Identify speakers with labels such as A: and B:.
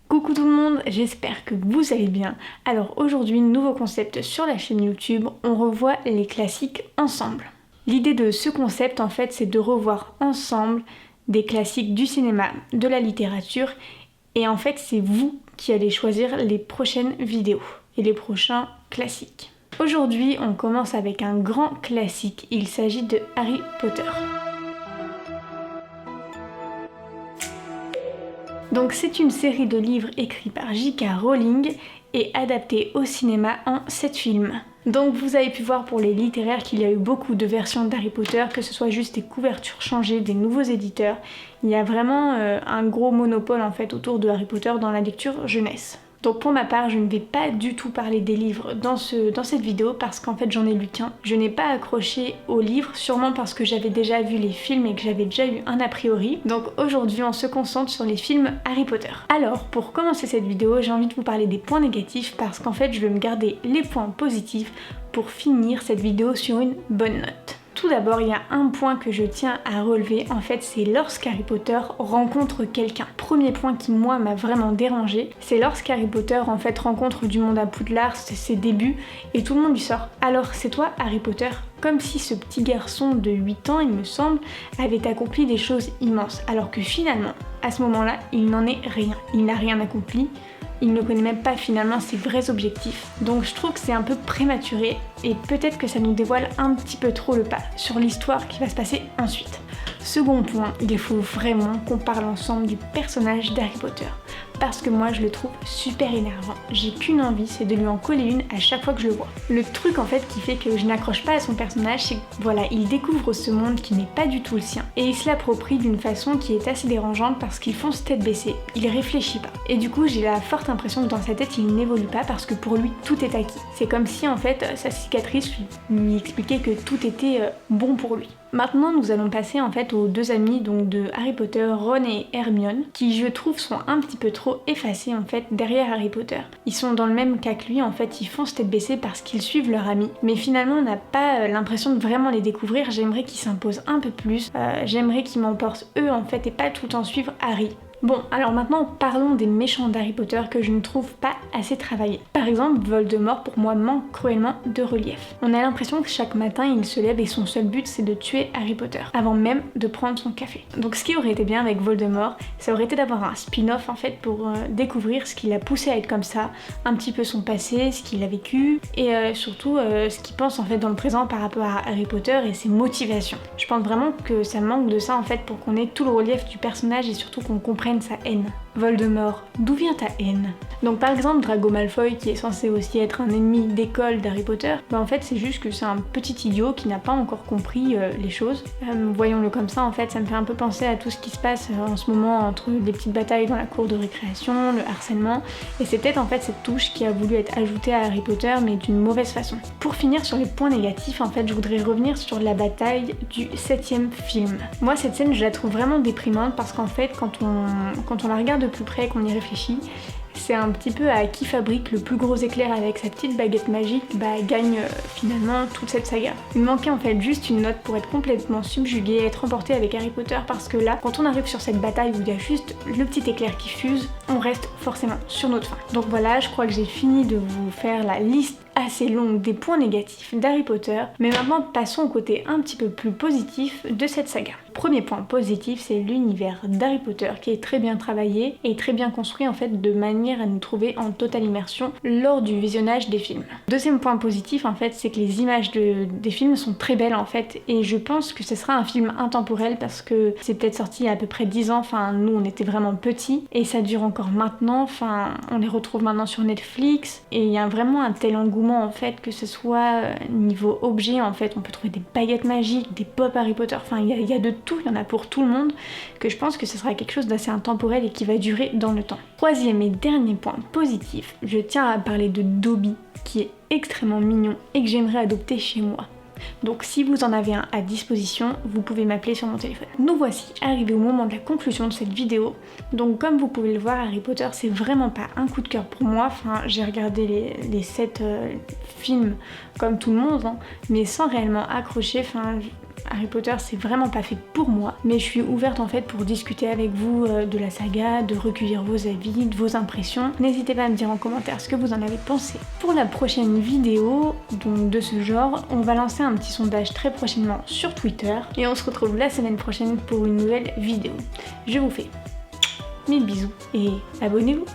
A: Coucou tout le monde, j'espère que vous allez bien. Alors aujourd'hui, nouveau concept sur la chaîne YouTube, on revoit les classiques ensemble. L'idée de ce concept en fait, c'est de revoir ensemble des classiques du cinéma, de la littérature, et en fait c'est vous qui allez choisir les prochaines vidéos et les prochains classiques. Aujourd'hui, on commence avec un grand classique, il s'agit de Harry Potter. Donc c'est une série de livres écrits par J.K. Rowling et adaptés au cinéma en 7 films. Donc vous avez pu voir pour les littéraires qu'il y a eu beaucoup de versions d'Harry Potter, que ce soit juste des couvertures changées, des nouveaux éditeurs. Il y a vraiment un gros monopole en fait autour de Harry Potter dans la lecture jeunesse. Donc pour ma part, je ne vais pas du tout parler des livres dans cette vidéo parce qu'en fait j'en ai lu qu'un. Je n'ai pas accroché aux livres, sûrement parce que j'avais déjà vu les films et que j'avais déjà eu un a priori. Donc aujourd'hui on se concentre sur les films Harry Potter. Alors pour commencer cette vidéo, j'ai envie de vous parler des points négatifs parce qu'en fait je vais me garder les points positifs pour finir cette vidéo sur une bonne note. Tout d'abord, il y a un point que je tiens à relever, en fait c'est lorsqu'Harry Potter rencontre quelqu'un. Premier point qui moi m'a vraiment dérangé, c'est lorsqu'Harry Potter en fait rencontre du monde à Poudlard, c'est ses débuts, et tout le monde lui sort « Alors c'est toi Harry Potter ?» Comme si ce petit garçon de 8 ans, il me semble, avait accompli des choses immenses, alors que finalement, à ce moment-là, il n'en est rien. Il n'a rien accompli. Il ne connaît même pas finalement ses vrais objectifs. Donc je trouve que c'est un peu prématuré et peut-être que ça nous dévoile un petit peu trop le pas sur l'histoire qui va se passer ensuite. Second point, il faut vraiment qu'on parle ensemble du personnage d'Harry Potter. Parce que moi je le trouve super énervant. J'ai qu'une envie, c'est de lui en coller une à chaque fois que je le vois. Le truc en fait qui fait que je n'accroche pas à son personnage, c'est que voilà, il découvre ce monde qui n'est pas du tout le sien. Et il se l'approprie d'une façon qui est assez dérangeante parce qu'il fonce tête baissée, il réfléchit pas. Et du coup j'ai la forte impression que dans sa tête il n'évolue pas parce que pour lui tout est acquis. C'est comme si en fait sa cicatrice lui expliquait que tout était bon pour lui. Maintenant nous allons passer en fait aux deux amis donc de Harry Potter, Ron et Hermione, qui je trouve sont un petit peu trop effacés en fait derrière Harry Potter. Ils sont dans le même cas que lui, en fait ils foncent tête baissée parce qu'ils suivent leur ami, mais finalement on n'a pas l'impression de vraiment les découvrir. J'aimerais qu'ils s'imposent un peu plus, j'aimerais qu'ils m'emportent eux en fait et pas tout le temps suivre Harry. Bon, alors maintenant parlons des méchants d'Harry Potter que je ne trouve pas assez travaillés. Par exemple, Voldemort pour moi manque cruellement de relief. On a l'impression que chaque matin il se lève et son seul but c'est de tuer Harry Potter, avant même de prendre son café. Donc ce qui aurait été bien avec Voldemort, ça aurait été d'avoir un spin-off en fait pour découvrir ce qui l'a poussé à être comme ça, un petit peu son passé, ce qu'il a vécu, et surtout ce qu'il pense en fait dans le présent par rapport à Harry Potter et ses motivations. Je pense vraiment que ça manque de ça en fait pour qu'on ait tout le relief du personnage et surtout qu'on comprenne sa haine. Voldemort, d'où vient ta haine? Donc par exemple Drago Malfoy qui est censé aussi être un ennemi d'école d'Harry Potter, bah en fait c'est juste que c'est un petit idiot qui n'a pas encore compris les choses. Voyons-le comme ça en fait, ça me fait un peu penser à tout ce qui se passe en ce moment entre les petites batailles dans la cour de récréation, le harcèlement, et c'est peut-être en fait cette touche qui a voulu être ajoutée à Harry Potter mais d'une mauvaise façon. Pour finir sur les points négatifs en fait, je voudrais revenir sur la bataille du 7e film. Moi cette scène je la trouve vraiment déprimante parce qu'en fait quand on la regarde de plus près, qu'on y réfléchit, c'est un petit peu à qui fabrique le plus gros éclair avec sa petite baguette magique, gagne finalement toute cette saga. Il manquait en fait juste une note pour être complètement subjugué et être emporté avec Harry Potter parce que là, quand on arrive sur cette bataille où il y a juste le petit éclair qui fuse, on reste forcément sur notre faim. Donc voilà, je crois que j'ai fini de vous faire la liste assez longue des points négatifs d'Harry Potter, mais maintenant passons au côté un petit peu plus positif de cette saga. Premier point positif, c'est l'univers d'Harry Potter qui est très bien travaillé et très bien construit en fait de manière à nous trouver en totale immersion lors du visionnage des films. Deuxième point positif en fait, c'est que les images des films sont très belles en fait et je pense que ce sera un film intemporel parce que c'est peut-être sorti il y a à peu près 10 ans, enfin nous on était vraiment petits et ça dure encore maintenant, enfin on les retrouve maintenant sur Netflix et il y a vraiment un tel engouement en fait, que ce soit niveau objet en fait, on peut trouver des baguettes magiques, des pop Harry Potter, enfin il y a de tout, il y en a pour tout le monde, que je pense que ce sera quelque chose d'assez intemporel et qui va durer dans le temps. Troisième et dernier point positif, je tiens à parler de Dobby qui est extrêmement mignon et que j'aimerais adopter chez moi. Donc si vous en avez un à disposition, vous pouvez m'appeler sur mon téléphone. Nous voici arrivés au moment de la conclusion de cette vidéo. Donc comme vous pouvez le voir, Harry Potter c'est vraiment pas un coup de cœur pour moi. Enfin j'ai regardé les 7 films comme tout le monde, hein, mais sans réellement accrocher. Enfin Harry Potter c'est vraiment pas fait pour moi, mais je suis ouverte en fait pour discuter avec vous de la saga, de recueillir vos avis, de vos impressions. N'hésitez pas à me dire en commentaire ce que vous en avez pensé. Pour la prochaine vidéo donc de ce genre, on va lancer un petit sondage très prochainement sur Twitter et on se retrouve la semaine prochaine pour une nouvelle vidéo. Je vous fais 1000 bisous et abonnez-vous.